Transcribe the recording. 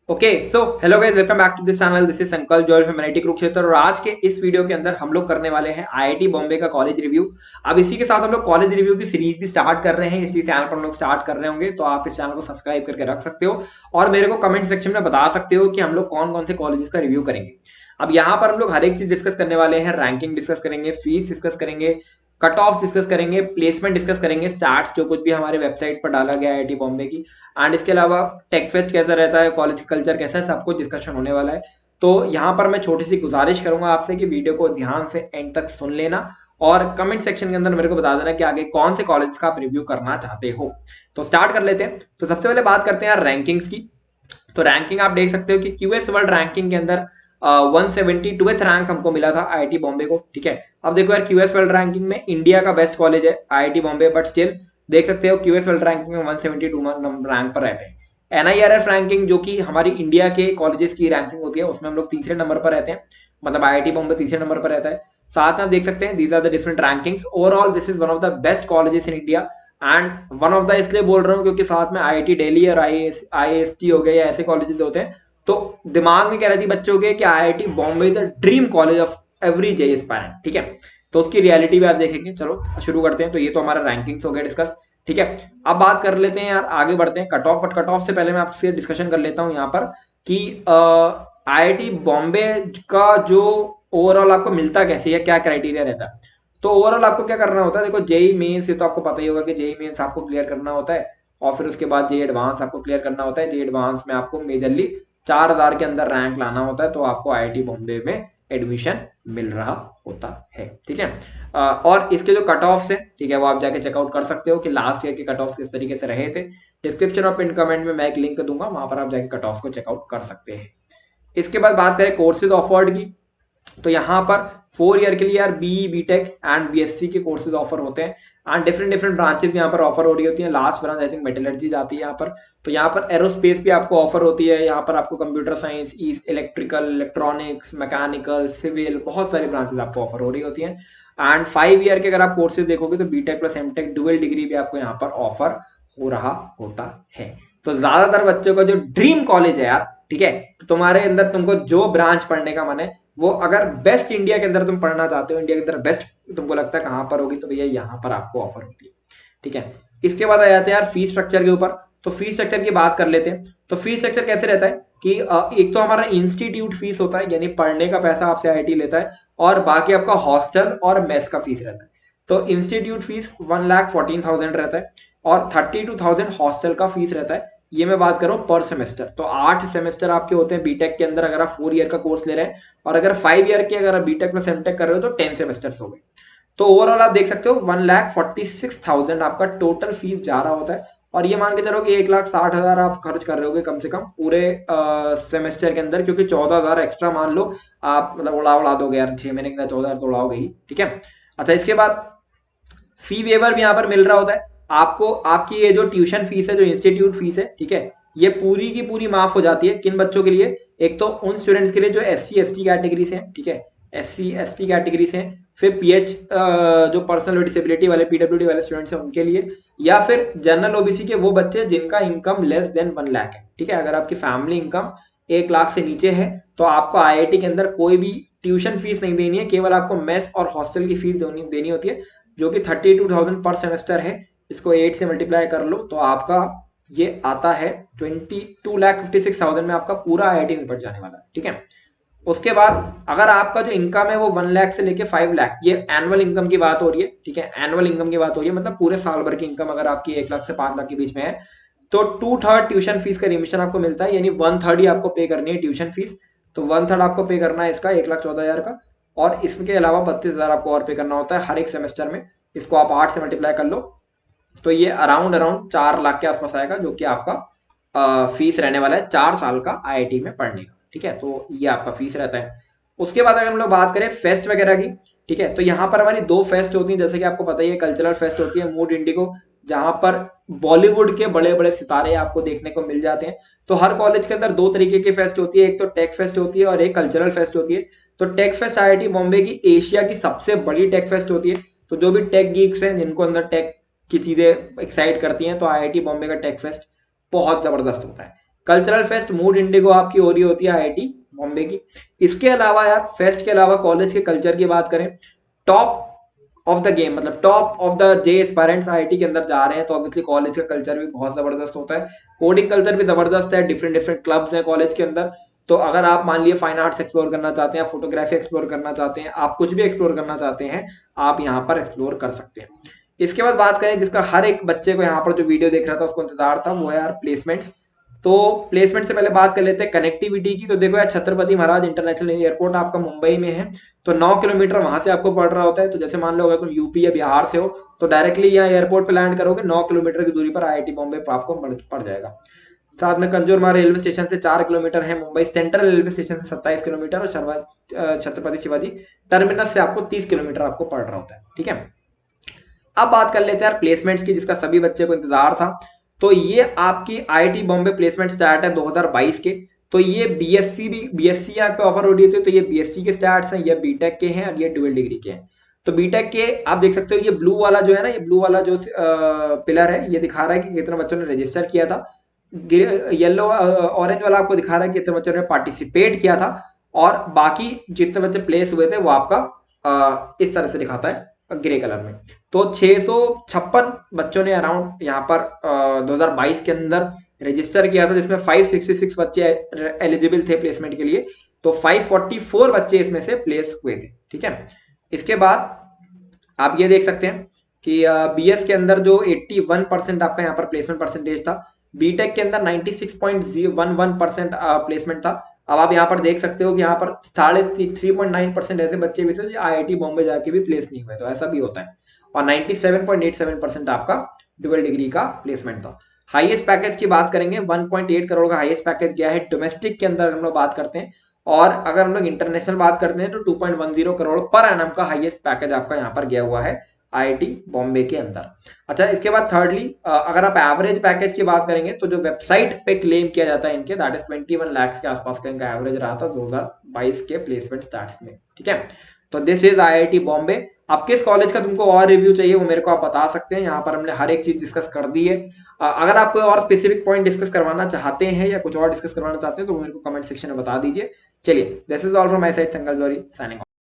Okay so hello guys, welcome back to this channel. This is Sankalp Joy from NIT Kurukshetra और आज के इस video के अंदर हम लोग करने वाले हैं आईआईटी बॉम्बे का कॉलेज रिव्यू। अब इसी के साथ हम लोग कॉलेज रिव्यू की सीरीज भी स्टार्ट कर रहे हैं, इसलिए चैनल पर हम लोग स्टार्ट कर रहे होंगे, तो आप इस चैनल को सब्सक्राइब करके रख सकते हो और मेरे को कमेंट सेक्शन में बता सकते हो कि हम लोग कौन कौन से कॉलेजेस का रिव्यू करेंगे। अब यहाँ पर हम लोग हर एक चीज डिस्कस करने वाले हैं, रैंकिंग डिस्कस करेंगे, फीस डिस्कस करेंगे, कट ऑफ डिस्कस करेंगे, प्लेसमेंट डिस्कस करेंगे, स्टार्ट जो कुछ भी हमारे वेबसाइट पर डाला गया है आईआईटी बॉम्बे की, एंड इसके अलावा टेक फेस्ट कैसा रहता है, कॉलेज कल्चर कैसा है, सब कुछ डिस्कशन होने वाला है। तो यहाँ पर मैं छोटी सी गुजारिश करूंगा आपसे कि वीडियो को ध्यान से एंड तक सुन लेना और कमेंट सेक्शन के अंदर मेरे को बता देना कि आगे कौन से कॉलेज का आप रिव्यू करना चाहते हो। तो स्टार्ट कर लेते हैं। तो सबसे पहले बात करते हैं रैंकिंग्स की। तो रैंकिंग आप देख सकते हो कि क्यूएस वर्ल्ड रैंकिंग के अंदर 172th रैंक हमको मिला था आईआईटी बॉम्बे को। ठीक है, अब देखो यार, क्यूएस वर्ल्ड रैंकिंग में इंडिया का बेस्ट कॉलेज है आईआईटी बॉम्बे, बट स्टिल देख सकते हो क्यूएस वर्ल्ड रैंकिंग में 172 रैंक पर रहते हैं। एनआईआरएफ रैंकिंग जो कि हमारी इंडिया के कॉलेजेस की रैंकिंग होती है, उसमें हम लोग तीसरे नंबर पर रहते हैं, मतलब आईआईटी बॉम्बे तीसरे नंबर पर रहता है। साथ में आप देख सकते हैं these are the different rankings. Overall this is one of the best colleges in India and one of the इसलिए बोल रहा हूँ क्योंकि साथ में आईआईटी दिल्ली और आईएसटी हो गए या ऐसे कॉलेजेस होते हैं, तो दिमाग में कह रही थी बच्चों के कि IIT Bombay is the dream college of every J aspirant. ठीक है, तो उसकी रियलिटी भी आज देखेंगे। चलो शुरू करते हैं। तो ये तो हमारा रैंकिंग्स हो गया डिस्कस। ठीक है, अब बात कर लेते हैं यार, आगे बढ़ते हैं cut off. But cut off से पहले मैं आपसे डिस्कशन कर लेता हूँ यहाँ पर कि आईआईटी बॉम्बे का जो ओवरऑल आपको मिलता कैसे है, क्या क्राइटेरिया रहता है। तो ओवरऑल आपको क्या करना होता है, देखो जेई मेंस, ये तो आपको पता ही होगा कि जेई मेंस आपको क्लियर करना होता है और फिर उसके बाद जेई एडवांस आपको क्लियर करना होता है। जेई एडवांस में आपको मेजरली 4000 के अंदर रैंक लाना होता है, तो आपको आईआईटी बॉम्बे में एडमिशन मिल रहा होता है। ठीक है, और इसके जो कट ऑफ है, ठीक है, वो आप जाके चेकआउट कर सकते हो कि लास्ट ईयर के कट ऑफ किस तरीके से रहे थे। डिस्क्रिप्शन और पिन कमेंट में मैं एक लिंक दूंगा, वहां पर आप जाके कट ऑफ को चेकआउट कर सकते हैं। इसके बाद बात करें कोर्सेज ऑफर्ड की, तो यहाँ पर 4 ईयर के लिए यार बी बीटेक एंड बीएससी के कोर्सेज ऑफर होते हैं एंड डिफरेंट डिफरेंट ब्रांचेस भी यहाँ पर ऑफर हो रही होती हैं। Last branch I think metallurgy जाती है यहाँ पर। तो यहाँ पर एरोस्पेस भी आपको ऑफर होती है, यहाँ पर आपको computer science, electrical, electronics, mechanical, civil, बहुत सारी ब्रांचेस आपको ऑफर हो रही होती हैं। एंड 5 ईयर के अगर आप कोर्सेज देखोगे तो BTech plus MTech dual degree भी आपको यहाँ पर ऑफर हो रहा होता है। तो ज्यादातर बच्चों का जो ड्रीम कॉलेज है यार, ठीक है, तो तुम्हारे अंदर तुमको जो ब्रांच पढ़ने का मन है, वो अगर बेस्ट इंडिया के अंदर तुम पढ़ना चाहते हो, इंडिया के अंदर बेस्ट तुमको लगता है कहां पर होगी, तो भैया यहाँ पर आपको ऑफर होती है। ठीक है, इसके बाद आ जाते हैं यार फीस स्ट्रक्चर के ऊपर। तो फीस स्ट्रक्चर की बात कर लेते हैं। तो फीस स्ट्रक्चर कैसे रहता है कि एक तो हमारा इंस्टीट्यूट फीस होता है, यानी पढ़ने का पैसा आपसे आईआईटी लेता है, और बाकी आपका हॉस्टल और मेस का फीस रहता है। तो इंस्टीट्यूट फीस 1,14,000 रहता है और 32,000 हॉस्टल का फीस रहता है। ये मैं बात कर रहा हूँ पर सेमेस्टर। तो 8 सेमेस्टर आपके होते हैं बीटेक के अंदर, अगर आप 4 ईयर का कोर्स ले रहे हैं, और अगर 5 ईयर के अगर आप बीटेक प्लस एमटेक कर रहे हो तो 10 सेमेस्टर्स हो गए। तो ओवरऑल आप देख सकते हो 1,46,000 आपका टोटल फीस जा रहा होता है। और ये मान के चलो कि 1,60,000 आप खर्च कर रहे होगे कम से कम पूरे सेमेस्टर के अंदर, क्योंकि 14,000 एक्स्ट्रा मान लो आप, मतलब उड़ा दोगे यार, 6 महीने के अंदर 14,000 तो उड़ाओगे ही। ठीक है, अच्छा इसके बाद फी वेवर भी यहाँ पर मिल रहा होता है आपको। आपकी ये जो ट्यूशन फीस है, जो इंस्टीट्यूट फीस है, ठीक है, ये पूरी की पूरी माफ हो जाती है। किन बच्चों के लिए, एक तो उन स्टूडेंट्स के लिए जो SC ST कैटेगरी से हैं, ठीक है, SC ST कैटेगरी से हैं, फिर PH जो पर्सनल डिसेबिलिटी वाले PWD वाले स्टूडेंट्स हैं उनके लिए, या फिर जनरल OBC के वो बच्चे जिनका इनकम लेस देन 1 लाख है। ठीक है, अगर आपकी फैमिली इनकम 1 लाख से नीचे है तो आपको आईआईटी के अंदर कोई भी ट्यूशन फीस नहीं देनी है, केवल आपको मेस और हॉस्टल की फीस देनी होती है, जो कि 32,000 पर सेमेस्टर है। इसको 8 से मल्टीप्लाई कर लो तो आपका ये आता है 22,56,000 में आपका पूरा आईआईटी निपट जाने वाला है। ठीक है, उसके बाद अगर आपका जो इनकम है वो 1 लाख से लेके 5 लाख, ये एनुअल इनकम की बात हो रही है। ठीक है, एनुअल इनकम की बात हो रही है, मतलब पूरे साल भर की इनकम अगर आपकी 1 लाख से 5 लाख के बीच में है, तो 2/3 ट्यूशन फीस का रिमिशन आपको मिलता है, यानी 1/3 ही आपको पे करनी है ट्यूशन फीस। तो 1/3 आपको पे करना है इसका 1,14,000 का, और इसके अलावा 32,000 आपको और पे करना होता है हर एक सेमेस्टर में। इसको आप 8 से मल्टीप्लाई कर लो तो ये अराउंड अराउंड 4 लाख के आसपास आएगा, जो कि आपका फीस रहने वाला है 4 साल का आईआईटी में पढ़ने का। ठीक है, तो ये आपका फीस रहता है। उसके बाद अगर हम लोग बात करें फेस्ट वगैरह की, ठीक है, तो यहाँ पर हमारी 2 फेस्ट होती हैं, जैसे कि आपको पता ही है। कल्चरल फेस्ट होती है मूड इंडिगो, जहां पर बॉलीवुड के बड़े बड़े सितारे आपको देखने को मिल जाते हैं। तो हर कॉलेज के अंदर 2 तरीके की फेस्ट होती है, एक तो टेक फेस्ट होती है और एक कल्चरल फेस्ट होती है। तो टेक फेस्ट आईआईटी बॉम्बे की एशिया की सबसे बड़ी टेक फेस्ट होती है। तो जो भी टेक गीक्स हैं, जिनको अंदर टेक की चीजें एक्साइट करती हैं, तो आईआईटी बॉम्बे का टेक फेस्ट बहुत जबरदस्त होता है। कल्चरल फेस्ट मूड इंडिगो आपकी हो रही होती है आईआईटी बॉम्बे की। इसके अलावा यार फेस्ट के अलावा कॉलेज के कल्चर की बात करें, टॉप ऑफ द गेम मतलब top of the J aspirants IIT के अंदर जा रहे हैं तो ऑब्वियसली कॉलेज का कल्चर भी बहुत जबरदस्त होता है। कोडिंग कल्चर भी जबरदस्त है, डिफरेंट डिफरेंट क्लब्स हैं कॉलेज के अंदर। तो अगर आप मान लिए फाइन आर्ट्स एक्सप्लोर करना चाहते हैं, फोटोग्राफी एक्सप्लोर करना चाहते हैं, आप कुछ भी एक्सप्लोर करना चाहते हैं, आप यहाँ पर एक्सप्लोर कर सकते हैं। इसके बाद बात करें जिसका हर एक बच्चे को यहाँ पर जो वीडियो देख रहा था उसको इंतजार था, वो है यार प्लेसमेंट्स। तो प्लेसमेंट से पहले बात कर लेते हैं कनेक्टिविटी की। तो देखो यार छत्रपति महाराज इंटरनेशनल एयरपोर्ट आपका मुंबई में है, तो 9 किलोमीटर वहां से आपको पड़ रहा होता है। तो जैसे मान लो अगर तुम यूपी या बिहार से हो तो डायरेक्टली यहाँ एयरपोर्ट पे लैंड करोगे, 9 किलोमीटर की दूरी पर आईआईटी बॉम्बे पर आपको पड़ जाएगा। साथ में कंजूरमार्ग रेलवे स्टेशन से 4 किलोमीटर है, मुंबई सेंट्रल रेलवे स्टेशन से 27 किलोमीटर और छत्रपति शिवाजी टर्मिनस से आपको 30 किलोमीटर आपको पड़ रहा होता है। ठीक है, अब बात कर लेते हैं यार प्लेसमेंट्स की जिसका सभी बच्चे को इंतजार था। तो ये आपकी आईआईटी बॉम्बे प्लेसमेंट स्टार्ट है 2022 के। तो ये बीएससी यहाँ पे ऑफर हो रही थी, तो ये बीएससी के स्टार्ट हैं, ये बीटेक के हैं और ये डुअल डिग्री के हैं। तो बीटेक के आप देख सकते हो ये ब्लू वाला जो है ना, ये ब्लू वाला जो पिलर है ये दिखा रहा है कि कितने बच्चों ने रजिस्टर किया था। येलो ऑरेंज वाला आपको दिखा रहा है कि कितने बच्चों ने पार्टिसिपेट किया था, और बाकी जितने बच्चे प्लेस हुए थे वो आपका इस तरह से दिखाता है ग्रे कलर में। तो 656 बच्चों ने अराउंड यहाँ पर 2022 के अंदर रजिस्टर किया था, जिसमें 566 बच्चे एलिजिबल थे प्लेसमेंट के लिए। तो 544 बच्चे इसमें से प्लेस हुए थे। ठीक है, इसके बाद आप ये देख सकते हैं कि बीएस के अंदर जो 81% आपका यहाँ पर प्लेसमेंट परसेंटेज था, बीटेक के अंदर 96.11% प्लेसमेंट था। अब आप यहाँ पर देख सकते हो कि यहाँ पर 3.9% ऐसे बच्चे भी थे जो आईआईटी बॉम्बे जाके भी प्लेस नहीं हुए, तो ऐसा भी होता है। और 97.87% आपका डुअल डिग्री का प्लेसमेंट था। हाईएस्ट पैकेज की बात करेंगे, 1.8 करोड़ का हाईएस्ट पैकेज गया है डोमेस्टिक के अंदर हम लोग बात करते हैं, और अगर हम लोग इंटरनेशनल बात करते हैं तो 2.10 करोड़ पर एनम का हाईएस्ट पैकेज आपका यहाँ पर गया हुआ है आईआईटी बॉम्बे के अंदर। अच्छा, इसके बाद थर्डली अगर आप एवरेज पैकेज की बात करेंगे तो जो वेबसाइट पे क्लेम किया जाता है इनके, दैट इज 21 लाख के आसपास का इनका एवरेज रहा था 2022 के प्लेसमेंट स्टार्ट्स में। ठीक है, तो दिस इज आईआईटी बॉम्बे। अब किस कॉलेज का तुमको और रिव्यू चाहिए वो मेरे को आप बता सकते हैं, यहाँ पर हमने हर एक चीज डिस्कस कर दी है। अगर आप कोई और स्पेसिफिक पॉइंट डिस्कस करवाना चाहते हैं या कुछ और डिस्कस करवाना चाहते हैं तो मेरे को कमेंट सेक्शन में बता दीजिए। चलिए, this is all from my side, संकल्प जौहरी साइनिंग ऑफ।